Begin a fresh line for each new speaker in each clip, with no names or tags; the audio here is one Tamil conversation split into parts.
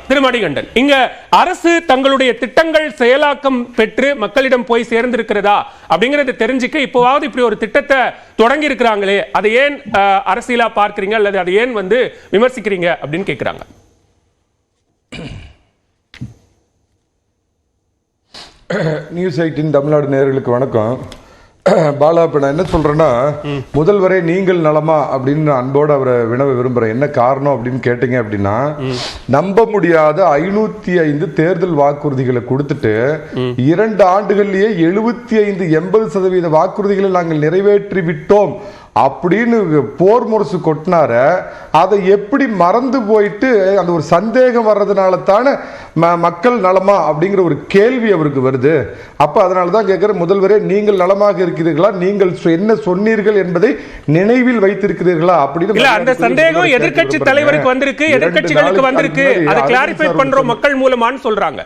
திரு மணிகண்டன், இங்க அரசு தங்களுடைய திட்டங்கள் செயலாக்கம் பெற்று மக்களிடம் போய் சேர்ந்திருக்கிறதா அப்படிங்கறத தெரிஞ்சுக்க இப்போவாவது இப்படி ஒரு திட்டத்தை தொடங்கி இருக்கிறாங்களே, அதை ஏன் அரசியலா பார்க்கிறீங்க அல்லது அதை ஏன் விமர்சிக்கிறீங்க அப்படின்னு கேட்கிறாங்க.
நியூஸ் 18 தமிழ்நாடு நேயர்களுக்கு வணக்கம். பாலா, இப்ப நான் என்ன சொல்றேன்னா, முதல்வரே நீங்கள் நலமா அப்படின்னு அன்போடு அவரை வினவ விரும்புறேன். என்ன காரணம் அப்படின்னு கேட்டீங்க அப்படின்னா, நம்ப முடியாத 505 தேர்தல் வாக்குறுதிகளை கொடுத்துட்டு 2 ஆண்டுகள்லயே 75-80% வாக்குறுதிகளை நாங்கள் நிறைவேற்றி விட்டோம் அப்படின்னு போர் முரசு கொட்டினார, அதை எப்படி மறந்து போயிட்டு அந்த ஒரு சந்தேகம் வர்றதுனால தானே மக்கள் நலமா அப்படிங்கிற ஒரு கேள்வி அவருக்கு வருது. அப்ப அதனாலதான் கேட்கிற, முதல்வரே நீங்கள் நலமாக இருக்கிறீர்களா, நீங்கள் என்ன சொன்னீர்கள் என்பதை நினைவில் வைத்திருக்கிறீர்களா அப்படின்னு.
அந்த சந்தேகம் எதிர்க்கட்சி தலைவருக்கு வந்திருக்கு, எதிர்க்கட்சிகளுக்கு வந்திருக்கு, அதை கிளாரிஃபை பண்றோம் மக்கள் மூலமான்னு சொல்றாங்க.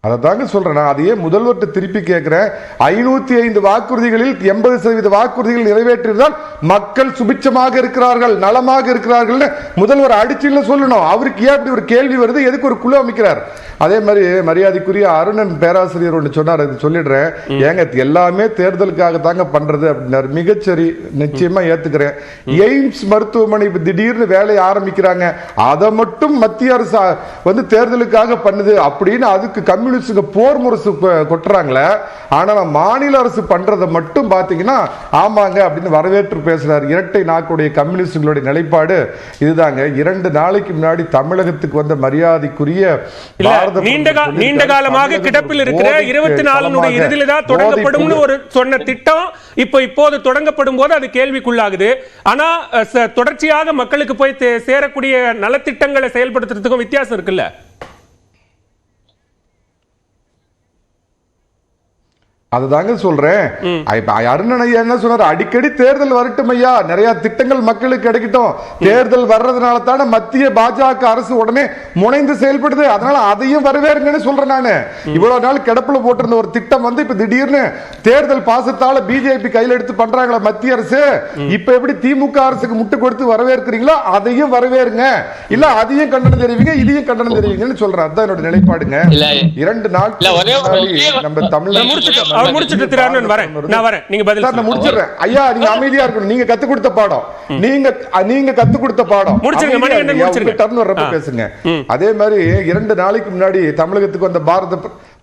அதை தாங்க சொல்றேன். நான் அதையே முதல்வர்கிட்ட திருப்பி கேட்கிறேன். 505 வாக்குறுதிகளில் 80% வாக்குறுதிகள் நிறைவேற்றினால் மக்கள் சுபிட்சமாக இருக்கிறார்கள், நலமாக இருக்கிறார்கள் முதல்வர் அடிச்சுல சொல்லணும். அவருக்கு ஏன் அப்படி ஒரு கேள்வி வருது, எதுக்கு ஒரு குழு அமைக்கிறார்? அதே மாதிரி மரியாதைக்குரிய அருணன் பேராசிரியர் ஒன்று சொன்னார், அது சொல்லிடுறேன். ஏங்க எல்லாமே தேர்தலுக்காக தாங்க பண்றது அப்படின்னாரு. மிகச்சரி, நிச்சயமா ஏத்துக்கிறேன். எய்ம்ஸ் மருத்துவமனை திடீர்னு வேலையை ஆரம்பிக்கிறாங்க, அதை மட்டும் மத்திய அரசு தேர்தலுக்காக பண்ணுது அப்படின்னு அதுக்கு கம்யூனிஸ்டுங்க போர் முரசு கொட்டுறாங்களே. ஆனா மாநில அரசு பண்றதை மட்டும் பாத்தீங்கன்னா ஆமாங்க அப்படின்னு வரவேற்று பேசுறாரு. இரட்டை நாக்குடைய கம்யூனிஸ்டுகளுடைய நிலைப்பாடு இதுதாங்க. 2 நாளைக்கு முன்னாடி தமிழகத்துக்கு வந்த மரியாதைக்குரிய
நீண்ட காலமாக கிடப்பில் இருக்கிற 24 இறுதியில தான் தொடங்கப்படும் ஒரு சொன்ன திட்டம் இப்போது தொடங்கப்படும் போது அது கேள்விக்குள்ளாகுது. ஆனா தொடர்ச்சியாக மக்களுக்கு போய் சேரக்கூடிய நலத்திட்டங்களை செயல்படுத்துறதுக்கும் வித்தியாசம் இருக்குல்ல.
அதுதாங்க சொல்றேன். அருணன் ஐயா என்ன சொன்னார், அடிக்கடி தேர்தல் வரட்டும் ஐயா, நிறைய திட்டங்கள் மக்களுக்கு கிடைக்கட்டும். தேர்தல் வர்றதுனால தானே மத்திய பாஜக அரசு உடனே முனைந்து செயல்படுது, அதனால அதையும் வரவேறுங்கன்னு சொல்றேன். நானு இவ்வளவு நாள் கிடப்புல போட்டிருந்த ஒரு திட்டம் இப்ப திடீர்னு தேர்தல் பாசத்தால பிஜேபி கையில எடுத்து பண்றாங்களா மத்திய அரசு, இப்ப எப்படி திமுக அரசுக்கு முட்டு கொடுத்து வரவேற்கிறீங்களோ அதையும் வரவேறுங்க, இல்ல அதையும் கண்டனம் தெரிவிங்க, இதையும் கண்டனம் தெரிவிங்கன்னு சொல்றேன். அதுதான் என்னோட நிலைப்பாடுங்க. 2 நாள் நம்ம தமிழ்நாடு ஐயா, நீங்க அமைதியா இருக்கணும். நீங்க கத்து கொடுத்த பாடம், நீங்க கத்து கொடுத்த பாடம் பேசுங்க. அதே மாதிரி 2 நாளைக்கு முன்னாடி தமிழகத்துக்கு வந்த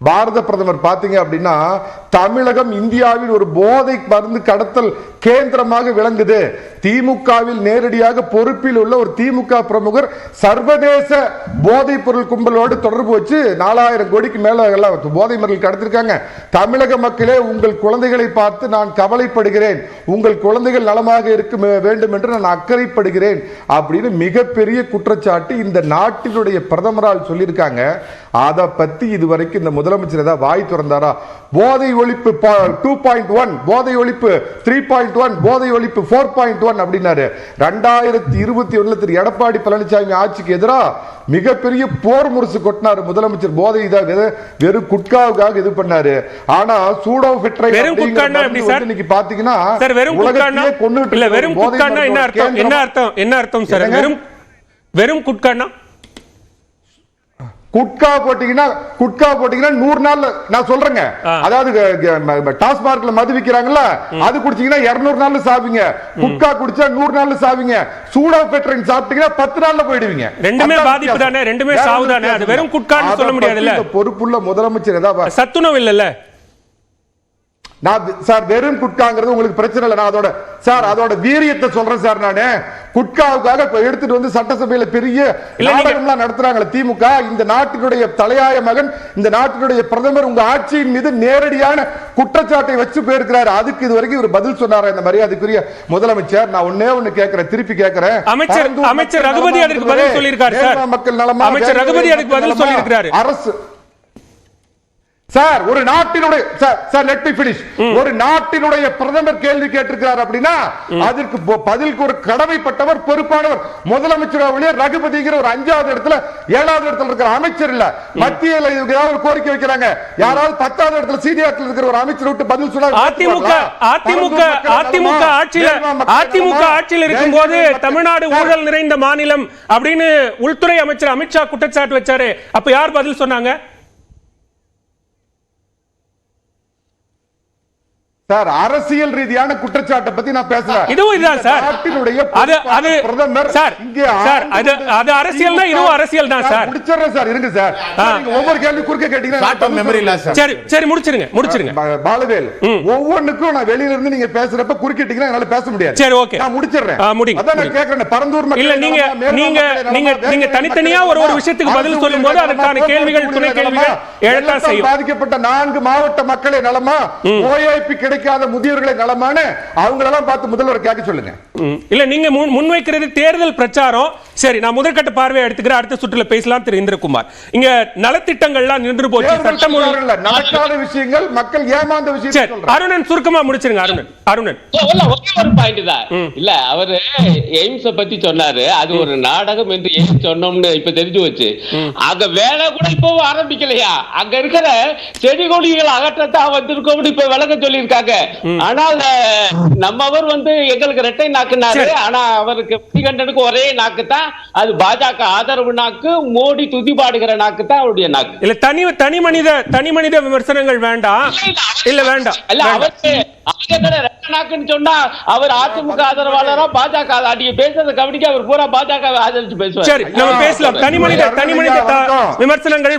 பாரத பிரதமர் பாத்தீங்க அப்படின்னா, தமிழகம் இந்தியாவில் ஒரு போதை மருந்து கடத்தல் கேந்திரமாக விளங்குது. திமுகவில் நேரடியாக பொறுப்பில் உள்ள ஒரு திமுக பிரமுகர் சர்வதேச போதைப் பொருள் கும்பலோடு தொடர்பு வச்சு 4000 கோடிக்கு மேல போதை மருந்து கடத்திருக்காங்க. தமிழக மக்களே, உங்கள் குழந்தைகளை பார்த்து நான் கவலைப்படுகிறேன், உங்கள் குழந்தைகள் நலமாக இருக்க வேண்டும் என்று நான் அக்கறைப்படுகிறேன் அப்படின்னு மிகப்பெரிய குற்றச்சாட்டு இந்த நாட்டினுடைய பிரதமரால் சொல்லியிருக்காங்க. அதை பத்தி இதுவரைக்கும் இந்த முதலமைச்சர் ஏதாவது வாய் திறந்தாரா? போதை ஒழிப்பு 2.1, போதை ஒழிப்பு 3.1, போதை ஒழிப்பு 4.1 அப்படின்னாரு. 2021 திரு எடப்பாடி பழனிசாமி ஆட்சிக்கு எதிராக மிகப்பெரிய போர் முரசு கொட்டினார் முதலமைச்சர். போதை வெறும் குட்காவுக்காக இது பண்ணாரு. ஆனா சூடோபிட்ரை இன்னைக்கு பாத்தீங்கன்னா உலகத்திலே கொன்னுட்டு இல்ல. வெறும் குட்கானா என்ன அர்த்தம்? என்ன அர்த்தம் சார்? வெறும் குட்கானா குட்கா போட்டீங்கன்னா 100 நாள் நான் சொல்றேங்க. அதாவது டாஸ்மார்க்ல மது விக்கிறாங்கல்ல, அது குடிச்சீங்கன்னா 200 நாள்ல சாவீங்க. குட்கா குடிச்சா 100 நாள்ல சாவீங்க. சூடோபெட்ரைன் சாப்பிட்டீங்கன்னா 10 நாள்ல போயிடுவீங்க. ரெண்டுமே பாதிப்பு தானே, ரெண்டுமே சாவு தானே. அது வெறும் குட்கான்னு சொல்ல முடியாது இல்ல. பொறுப்புள்ள முதலமைச்சர் ஏதாவது சத்துணவு இல்லல்ல சார். வெறும் குட்காங்கிறது உங்களுக்கு பிரச்சனை இல்லை. நான் அதோட வீரியத்தை சொல்றேன் சார். நானு குட்காவுக்காக எடுத்துட்டு வந்து சட்டசபையில பெரிய நாடகம்லாம் நடத்துறாங்க திமுக. இந்த நாட்டினுடைய தலையாய மகன், இந்த நாட்டினுடைய பிரதமர் உங்க ஆட்சியின் மீது நேரடியான குற்றச்சாட்டை வச்சு போயிருக்கிறார். அதுக்கு இது வரைக்கும் ஒரு பதில் சொன்னாரா இந்த மரியாதைக்குரிய முதலமைச்சர்? நான் ஒண்ணு கேட்கிறேன், திருப்பி கேட்கிறேன்.
அமைச்சர் ரகுபதி அதுக்கு பதில் சொல்லியிருக்காரு சார்.
மக்கள் நலமா,
அமைச்சர் ரகுபதி அதுக்கு பதில் சொல்லியிருக்காரு.
அரசு சார் ஒரு நாட்டினுடைய சார் லெட் மீ ஃபினிஷ். ஒரு நாட்டினுடைய பிரதமர் கேள்வி கேட்டிருக்கிறார் அப்படின்னா அதற்கு பதிலுக்கு ஒரு கடமைப்பட்டவர், பொறுப்பானவர் முதலமைச்சர். ரகுபதிங்கிற ஒரு 5வது இடத்துல 7வது இடத்துல இருக்கிற அமைச்சர் இல்ல. மத்தியில ஏதாவது ஒரு கோரிக்கை வைக்கிறாங்க, யாராவது 10வது இடத்துல சீனியர் இருக்கிற ஒரு அமைச்சர் விட்டு பதில் சொல்ல.
அதிமுக ஆட்சியில் இருக்கும் போது தமிழ்நாடு ஊழல் நிறைந்த மாநிலம் அப்படின்னு உள்துறை அமைச்சர் அமித்ஷா குற்றச்சாட்டு வச்சாரு. அப்ப யார் பதில் சொன்னாங்க?
சார் அரசியல் ரீதியான குற்றச்சாட்டை பத்தி நான் பேசுறேன்.
இதுவும் இதுதான் சார். அது பிரதமர் சார் சார் அது அரசியல்னா இதுவும் அரசியல் தான் சார்.
முடிச்சறேன் சார், இருங்க சார். நீங்க ஒவ்வொரு கேள்வி குறுக்க கேட்டீங்கன்னா ஷார்ட் மெமரி இல்ல சார்.
சரி சரி முடிச்சிருங்க.
பாலவேல், ஒவ்வொன்றுக்கும் நான் வெளியில இருந்து நீங்க பேசுறப்ப குறுக்கிட்டீங்கன்னா என்னால பேச முடியாது.
சரி ஓகே,
நான் முடிச்சிறேன். அதான் நான் கேக்குறேன். பரந்தூர் மக்கள்
இல்ல நீங்க தனித்தனியா ஒரு விஷயத்துக்கு பதில் சொல்லும்போது அதற்கான கேள்விகள் துணை கேள்விகள் எழத்தான் செய்யும்.
பாதிக்கப்பட்ட 4 மாவட்ட மக்களே நலமா, ஓஏபி கிடைக்காத முதியோர்களை நலமான அவங்களெல்லாம் பார்த்து முதல்வர் கேட்க சொல்லுங்க.
இல்ல நீங்க முன்வைக்கிறது தேர்தல் பிரச்சாரம். சரி, நான் முதற்கட்ட பார்வையை எடுத்துக்கிறேன். அடுத்த சுற்றுல பேசலாம். திரு இந்திரகுமார், இங்க நலத்திட்டங்கள்லாம் நின்று போச்சு. சட்டம்
நடக்காத விஷயங்கள், மக்கள் ஏமாந்த விஷயம்.
அருணன் சுருக்கமா முடிச்சிருங்க. அருணன்
ஒரு பாயிண்ட் தான். இல்ல அவரு எய்ம்ஸ் பத்தி சொன்னாரு. அது ஒரு நாடகம் என்று எய்ம்ஸ் சொன்னோம்னு இப்ப தெரிஞ்சு வச்சு அங்க வேலை கூட இப்போ ஆரம்பிக்கலையா? அங்க இருக்கிற செடி கொடிகள் அகற்றத்தான் வந்திருக்கோம்னு இப்ப விளக்க சொல்லியிருக்காங்க. ஆனால் நம்மவர் எங்களுக்கு இரட்டை நாக்குனாரு. ஆனா அவருக்கு மணிகண்டனுக்கு ஒரே நாக்கு தான். அது பாஜக ஆதரவு நாக்கு, மோடி துதி பாடுகிற நாக்கு தான் அவருடைய நாக்கு.
இல்ல தனி மனித விமர்சனங்கள் வேண்டாம். இல்ல வேண்டாம்.
இல்ல அவருக்கு நாக்குன்னு சொன்னா அவர் அதிமுக ஆதரவாளரா பாஜக நீங்க பேசுறத கவனிக்க அவர் பூரா பாஜக ஆதரிச்சு பேசுவார்.
சரி, நம்ம பேசலாம். தனி மனித விமர்சனங்கள்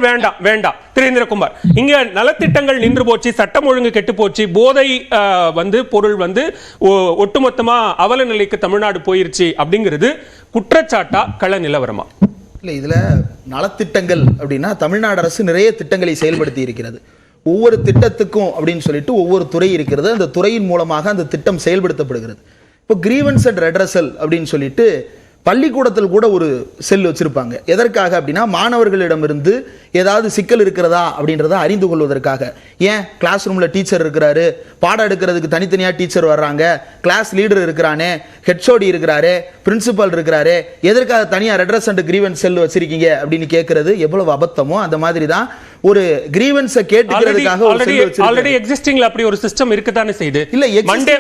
வேண்டாம். திரு இந்திரகுமார், இங்க நலத்திட்டங்கள் நின்று போச்சு, சட்டம் ஒழுங்கு கெட்டு போச்சு, போதை பொருள் ஒட்டுமொத்தமா அவல நிலைக்கு தமிழ்நாடு போயிருச்சு அப்படிங்கிறது குற்றச்சாட்டா கள நிலவரமா?
இல்ல, இதுல நலத்திட்டங்கள் அப்படின்னா தமிழ்நாடு அரசு நிறைய திட்டங்களை செயல்படுத்தி இருக்கிறது. ஒவ்வொரு திட்டத்துக்கும் அப்படின்னு சொல்லிட்டு ஒவ்வொரு துறை இருக்கிறது. அந்த துறையின் மூலமாக அந்த திட்டம் செயல்படுத்தப்படுகிறது. இப்போ கிரீவன்ஸ் அண்ட் ரெட்ரஸல் அப்படின்னு சொல்லிட்டு பள்ளிக்கூடத்தில் கூட ஒரு செல் வச்சிருப்பாங்க. எதற்காக அப்படின்னா மாணவர்களிடமிருந்து ஏதாவது சிக்கல் இருக்கிறதா அப்படின்றத அறிந்து கொள்வதற்காக. ஏன் கிளாஸ் ரூம்ல டீச்சர் இருக்கிறாரு, பாடம் எடுக்கிறதுக்கு தனித்தனியா டீச்சர் வர்றாங்க, கிளாஸ் லீடர் இருக்கிறானே, ஹெச்ஓடி இருக்கிறாரு, பிரின்சிபல் இருக்கிறாரு, எதற்காக தனியா ரெட்ரஸ் அண்ட் கிரீவன்ஸ் செல் வச்சிருக்கீங்க அப்படின்னு கேட்கறது எவ்வளவு அபத்தமோ அந்த மாதிரி தான் ஒரு கிரீவன்ஸை கேட்டுக்கிறதுக்காக
ஆல்ரெடி எக்ஸிஸ்டிங்ல அப்படி ஒரு சிஸ்டம் இருக்குதானே செய்து. இல்ல மண்டே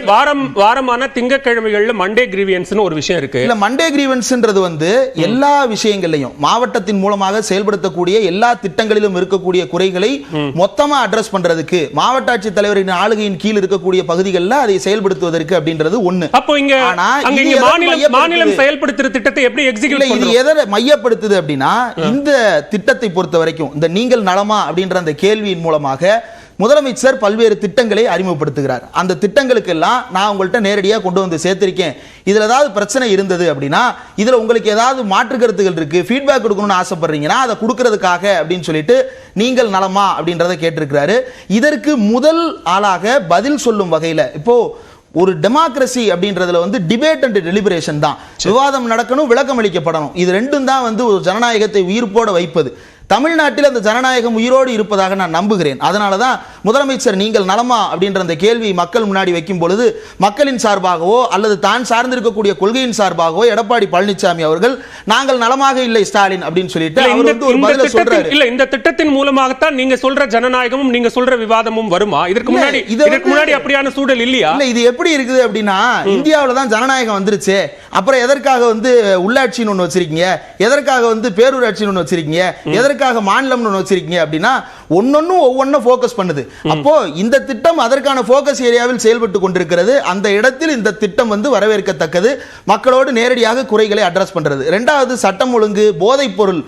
வாரமான திங்கட்கிழமைகள்ல மண்டே கிரீவன்ஸ்னு ஒரு விஷயம் இருக்கு.
இல்ல மண்டே கிரீவன்ஸ்ன்றது எல்லா விஷயங்களையும் மாவட்டத்தின் மூலமாக செயல்படுத்தக்கூடிய எல்லா திட்டங்களிலும் இருக்கக்கூடிய குறைகளை மொத்தமா அட்ரஸ் பண்றதுக்கு மாவட்ட ஆட்சித் தலைவரின் ஆளுகையின் கீழ் இருக்கக்கூடிய பகுதிகளில் அதை செயல்படுத்துவதற்கு அப்படின்றது ஒண்ணு.
அப்போ இங்க மாநிலம் செயல்படுத்துற திட்டத்தை எப்படி எக்ஸிக்யூட் பண்றது?
இது எதை மையப்படுத்துது அப்படின்னா இந்த திட்டத்தை பொறுத்த வரைக்கும் இந்த நீங்கள் நலமா அப்படின்ற அந்த கேள்வியின் மூலமாக முதலமைச்சர் பல்வேறு திட்டங்களை அறிமுகப்படுத்துகிறார். அந்த திட்டங்களுக்கு எல்லாம் நான் உங்கள்கிட்ட நேரடியாக கொண்டு வந்து சேர்த்திருக்கேன். இதுல ஏதாவது பிரச்சனை இருந்தது அப்படின்னா இதுல உங்களுக்கு ஏதாவது மாற்று கருத்துகள் இருக்கு, ஃபீட்பேக் கொடுக்கணும்னு ஆசைப்படுறீங்கன்னா அதை கொடுக்கறதுக்காக அப்படின்னு சொல்லிட்டு நீங்கள் நலமா அப்படின்றத கேட்டிருக்கிறாரு. இதற்கு முதல் ஆளாக பதில் சொல்லும் வகையில் இப்போ ஒரு டெமோக்ரசி அப்படின்றதுல டிபேட் அண்ட் டெலிபரேஷன் தான். விவாதம் நடக்கணும், விளக்கம் அளிக்கப்படணும். இது ரெண்டும் தான் ஒரு ஜனநாயகத்தை உயிர்ப்போட வைப்பது. தமிழ்நாட்டில் அந்த ஜனநாயகம் உயிரோடு இருப்பதாக நான் நம்புகிறேன். அதனால தான் முதலமைச்சர் நீங்கள் நலமா அப்படின்ற அந்த கேள்வி மக்கள் முன்னாடி வைக்கும் பொழுது மக்களின் சார்பாகவோ அல்லது தான் சார்ந்திருக்கக்கூடிய கொள்கையின் சார்பாகவோ எடப்பாடி பழனிசாமி அவர்கள் நாங்கள் நலமாக இல்லை ஸ்டாலின் அப்படின்னு சொல்லிட்டு ஒரு பதில சொல்றாரு.
இல்ல இந்த திட்டத்தின் மூலமாகத்தான் நீங்க சொல்ற ஜனநாயகமும் நீங்க சொல்ற விவாதமும் வருமா? இதற்கு முன்னாடி அப்படியான சூழல் இல்லையா?
இல்ல இது எப்படி இருக்குது அப்படின்னா இந்தியாவில தான் ஜனநாயகம் வந்துருச்சு, அப்புறம் எதற்காக உள்ளாட்சின்னு ஒண்ணு வச்சிருக்கீங்க, எதற்காக பேரூராட்சின்னு ஒண்ணு வச்சிருக்கீங்க, எதற்காக மாநிலம்னு வச்சிருக்கீங்க அப்படின்னா ஒவ்வொன்னும் ஃபோக்கஸ் பண்ணுது. அப்போ இந்த திட்டம் அதற்கான ஃபோக்கஸ் ஏரியாவில் செயல்பட்டு கொண்டிருக்கிறது. அந்த இடத்தில் இந்த திட்டம் வரவேற்கத்தக்கது, மக்களோடு நேரடியாக குறைகளை அட்ரஸ் பண்றது. இரண்டாவது சட்டம் ஒழுங்கு, போதைப் பொருள்.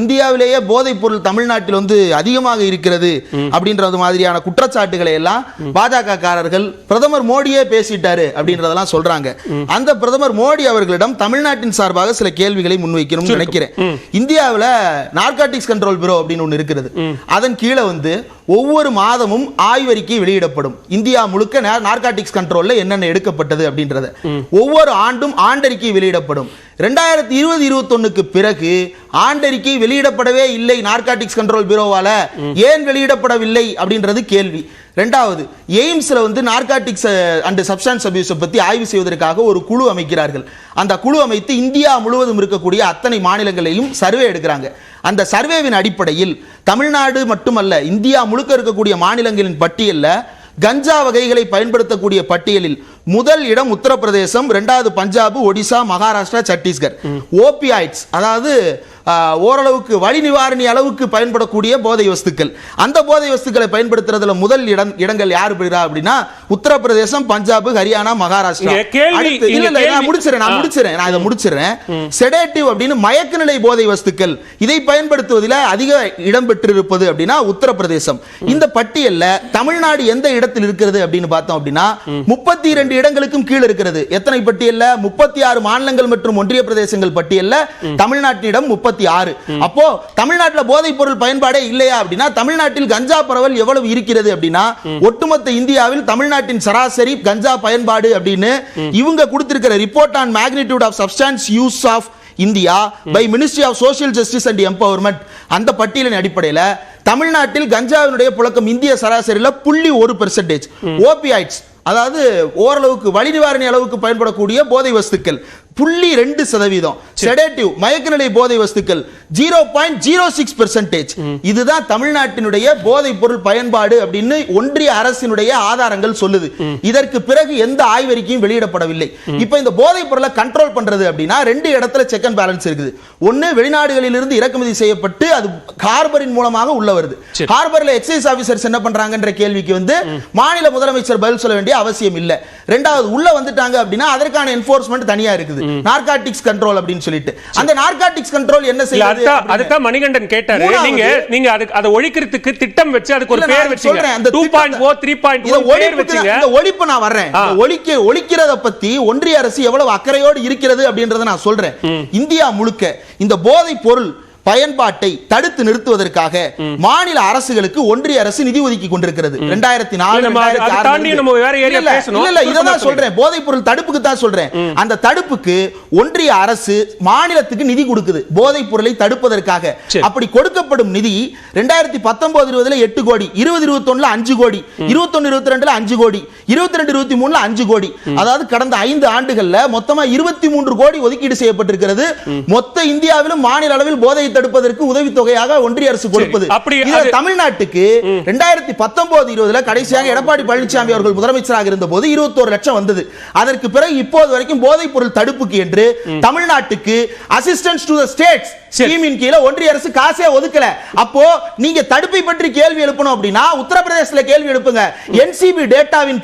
இந்தியாவிலேயே போதைப் பொருள் தமிழ்நாட்டில் அதிகமாக இருக்கிறது அப்படின்றது மாதிரியான குற்றச்சாட்டுகளை எல்லாம் பாஜக காரர்கள் பிரதமர் மோடியே பேசிட்டாரு அப்படின்றதெல்லாம் சொல்றாங்க. அந்த பிரதமர் மோடி அவர்களிடம் தமிழ்நாட்டின் சார்பாக சில கேள்விகளை முன்வைக்கணும்னு நினைக்கிறேன். இந்தியாவில் நார்காட்டிக்ஸ் கண்ட்ரோல் பியூரோ அப்படின்னு ஒன்று இருக்கிறது. அதன் அதன் கீழே வந்து ஒவ்வொரு மாதமும் ஆய்வறிக்கை வெளியிடப்படும். இந்தியா முழுக்க நார்காட்டிக்ஸ் கண்ட்ரோல்ல என்னென்ன எடுக்கப்பட்டது அப்படின்றது ஒவ்வொரு ஆண்டும் ஆண்டறிக்கை வெளியிடப்படும். 2020-21க்கு பிறகு ஆண்டறிக்கை வெளியிடப்படவே இல்லை நார்காட்டிக்ஸ் கண்ட்ரோல் பியூரோவால. ஏன் வெளியிடப்படவில்லை அப்படின்றது கேள்வி. இரண்டாவது, எய்ம்ஸ்ல வந்து நார்காட்டிக்ஸ் அண்ட் சப்ஸ்டான்ஸ் அபியூஸ் பத்தி ஆய்வு செய்வதற்காக ஒரு குழு அமைக்கிறார்கள். அந்த குழு அமைத்து இந்தியா முழுவதும் இருக்கக்கூடிய அத்தனை மாநிலங்களையும் சர்வே எடுக்கிறாங்க. அந்த சர்வேவின் அடிப்படையில் தமிழ்நாடு மட்டுமல்ல, இந்தியா முழுக்க இருக்கக்கூடிய மாநிலங்களின் பட்டியலில் கஞ்சா வகைகளை பயன்படுத்தக்கூடிய பட்டியலில் முதல் இடம் உத்தரப்பிரதேசம், இரண்டாவது பஞ்சாப், ஒடிசா, மகாராஷ்டிரா, சத்தீஸ்கர். ஓபியாய்ட்ஸ், அதாவது ஓரளவுக்கு வலி நிவாரணி அளவுக்கு பயன்படக்கூடிய போதை வஸ்துக்கள், அந்த போதை வஸ்துக்களை பயன்படுத்துறதுல முதல் இடங்கள் யார் பெறுறா அப்படின்னா உத்தரப்பிரதேசம், பஞ்சாப், ஹரியானா, மகாராஷ்டிரா. நான் முடிச்சிடுறேன். செடேட்டிவ் அப்படின்னு மயக்க நிலை போதை வஸ்துக்கள், இதை பயன்படுத்துவதில் அதிக இடம் பெற்றிருப்பது அப்படின்னா உத்தரப்பிரதேசம். இந்த பட்டியல்ல தமிழ்நாடு எந்த இடத்தில் இருக்கிறது அப்படின்னு பார்த்தோம் அப்படின்னா 32 இடங்களுக்கும் கீழே இருக்கிறது. எத்தனை பட்டியல்ல? 36 மாநிலங்கள் மற்றும் ஒன்றிய பிரதேசங்கள் பட்டியல்ல தமிழ்நாட்டிடம் 36. அப்போ தமிழ்நாட்டில் போதைப் பொருள் பயன்பாடே இல்லையா அப்படின்னா தமிழ்நாட்டில் கஞ்சா பரவல் எவ்வளவு இருக்கிறது அப்படின்னா ஒட்டுமொத்த இந்தியாவில் தமிழ்நாட்டின் சராசரி கஞ்சா பயன்பாடு அப்படின்னு இவங்க கொடுத்திருக்கிற report on magnitude of substance use of India by ministry of social justice and empowerment, அந்த பட்டியலின் அடிப்படையில் தமிழ்நாட்டில் கஞ்சாவினுடைய புழக்கம் இந்திய சராசரியில் 0.1%. ஓபியாய்ட்ஸ், அதாவது ஓரளவுக்கு வலி நிவாரணி அளவுக்கு பயன்படக்கூடிய போதை வஸ்துக்கள் 0.2%. செடேட்டிவ் மயக்க நிலை போதை வஸ்துக்கள் 0.06%. இதுதான் தமிழ்நாட்டினுடைய போதைப் பொருள் பயன்பாடு அப்படின்னு ஒன்றிய அரசினுடைய ஆதாரங்கள் சொல்லுது. இதற்கு பிறகு எந்த ஆய்வறிக்கையும் வெளியிடப்படவில்லை. இப்போ இந்த போதைப் பொருளை கண்ட்ரோல் பண்றது அப்படின்னா 2 இடத்துல செக் அண்ட் பேலன்ஸ் இருக்குது. ஒன்னு, வெளிநாடுகளில் இருந்து இறக்குமதி செய்யப்பட்டு அது ஹார்பரின் மூலமாக உள்ள வருது. ஹார்பர்ல எக்ஸைஸ் ஆபீசர்ஸ் என்ன பண்றாங்கன்ற கேள்விக்கு வந்து மாநில முதலமைச்சர் பதில் சொல்ல வேண்டிய அவசியம் இல்ல. இரண்டாவது, உள்ள வந்துட்டாங்க அப்படின்னா அதற்கான என்ஃபோர்ஸ்மென்ட் தனியா இருக்குது, நார்காட்டிக்ஸ் கண்ட்ரோல் அப்படின்னு சொல்லிட்டு. அந்த நார்காட்டிக்ஸ் கண்ட்ரோல் என்ன செய்யுது?
அதுதான் மணிகண்டன் கேட்டாரு. நீங்க அதை ஒழிக்கிறதுக்கு திட்டம் வச்சு அதுக்கு ஒரு பேர் வச்சீங்க. 2.4 3.1 பேர் வச்சீங்க. இந்த
ஒழிப்பு நான் வர்றேன். ஒழிக்கிறத பத்தி ஒன்றிய அரசு எவ்வளவு அக்கறையோடு இருக்கிறது அப்படின்றத நான் சொல்றேன். இந்தியா முழுக்க இந்த போதைப் பொருள் பயன்பாட்டை தடுத்து நிறுத்துவதற்காக மாநில அரசுகளுக்கு ஒன்றிய அரசு நிதி ஒதுக்கி கொண்டிருக்கிறது. 2004 சொல்றேன், போதைப் பொருள் தடுப்புக்கு தான் சொல்றேன். அந்த தடுப்புக்கு ஒன்றிய அரசு மாநிலத்துக்கு நிதி கொடுக்குது போதைப் பொருளை தடுப்பதற்காக. அப்படி கொடுக்கப்படும் நிதி 2019-20 8 கோடி, 2021 5 கோடி, 21-22 5 கோடி, 22-23 5 கோடி. அதாவது கடந்த 5 ஆண்டுகள்ல மொத்தமா 23 கோடி ஒதுக்கீடு செய்யப்பட்டிருக்கிறது. மொத்த இந்தியாவிலும் மாநில அளவில் போதை தடுப்பதற்கு உதவித்தொகையாக ஒன்றிய அரசு கொடுப்பது. தமிழ்நாட்டுக்கு 2019-20 கடைசியாக எடப்பாடி பழனிசாமி அவர்கள் முதலமைச்சராக இருந்தபோது 21 லட்சம் வந்தது. அதற்கு பிறகு இப்போது வரைக்கும் போதைப் பொருள் தடுப்புக்கு என்று தமிழ்நாட்டுக்கு அசிஸ்டன்ஸ் டு தி ஸ்டேட்ஸ் ஸ்கீமின் கீழ ஒன்றிய அரசு காசே ஒதுக்கல. அப்போ நீங்க தடுப்பை பற்றி கேள்வி எழுப்பணும் அப்படின்னா உத்தரப்பிரதேசத்துல கேள்வி எழுப்புங்க. என்சிபி டேட்டாவின்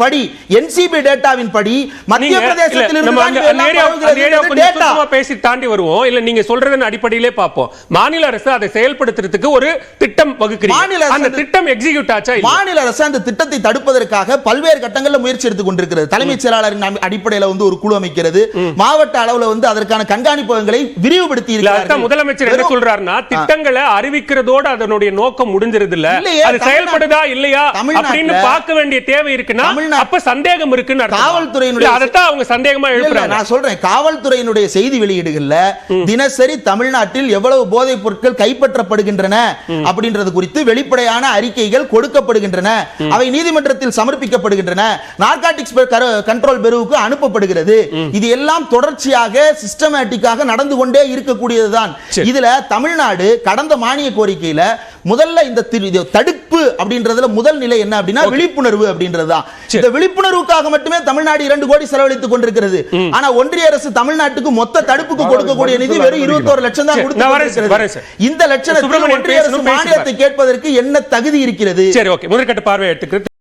படி மத்திய பிரதேசத்தில் இருந்து
பேசி தாண்டி வருவோம். இல்ல நீங்க சொல்றதன் அடிப்படையிலே பார்ப்போம். மாநில அரசு அதை செயல்படுத்துறதுக்கு ஒரு திட்டம் வகுக்கிறீங்க. அந்த திட்டம் எக்ஸிக்யூட் ஆச்சா?
மாநில அரசு அந்த திட்டத்தை தடுப்பதற்காக பல்வேறு கட்டங்களில் முயற்சி எடுத்துக் கொண்டிருக்கிறது. தலைமைச் செயலாளரின் அடிப்படையில் வந்து ஒரு குழு அமைக்கிறது. மாவட்ட அளவில் வந்து அதற்கான கண்காணிப்புகளை விரிவுபடுத்தி இருக்கிறார்கள்.
முதலமைச்சர் என்ன சொல்றாருன்னா திட்டங்களை அறிவிக்கிறதோடு அதனுடைய நோக்கம் முடிஞ்சிருது இல்ல, அது செயல்படுதா இல்லையா அப்படின்னு பார்க்க வேண்டிய தேவை இருக்குன்னா அப்ப சந்தேகம் இருக்குன்னு காவல்துறையினுடைய அதத்தான் அவங்க சந்தேகமா எழுப்புறாங்க.
நான் சொல்றேன், காவல்துறையினுடைய செய்தி வெளியீடுகள்ல தினசரி தமிழ்நாட்டில் எவ்வளவு போதைப் பொருட்கள் கைப்பற்றப்படுகின்றன அப்படின்றது குறித்து வெளிப்படையான அறிக்கைகள் கொடுக்கப்படுகின்றன. அவை நீதிமன்றத்தில் சமர்ப்பிக்கப்படுகின்றன. நார்காட்டிக்ஸ் கண்ட்ரோல் பியூரோவுக்கு அனுப்பப்படுகிறது. இது எல்லாம் தொடர்ச்சியாக சிஸ்டமேட்டிக்காக நடந்து கொண்டே இருக்கக்கூடியதுதான். இதுல தமிழ்நாடு கடந்த மானிய கோரிக்கையில முதல்ல இந்த தடுப்பு அப்படின்றதுல முதல் நிலை என்ன அப்படின்னா விழிப்புணர்வு அப்படின்றதுதான். இந்த விழிப்புணர்வுக்காக மட்டுமே தமிழ்நாடு 2 கோடி செலவழித்துக் கொண்டிருக்கிறது. ஆனா ஒன்றிய அரசு தமிழ்நாட்டுக்கு மொத்த தடுப்புக்கு கொடுக்கக்கூடிய நிதி வெறும் 21 லட்சம் தான் கொடுத்து. இந்த லட்சணத்தில் ஒன்றிய அரசு மாநிலத்தை கேட்பதற்கு என்ன தகுதி இருக்கிறது?
சரி, ஓகே, முதற்கட்ட பார்வை எடுத்துக்கிறது.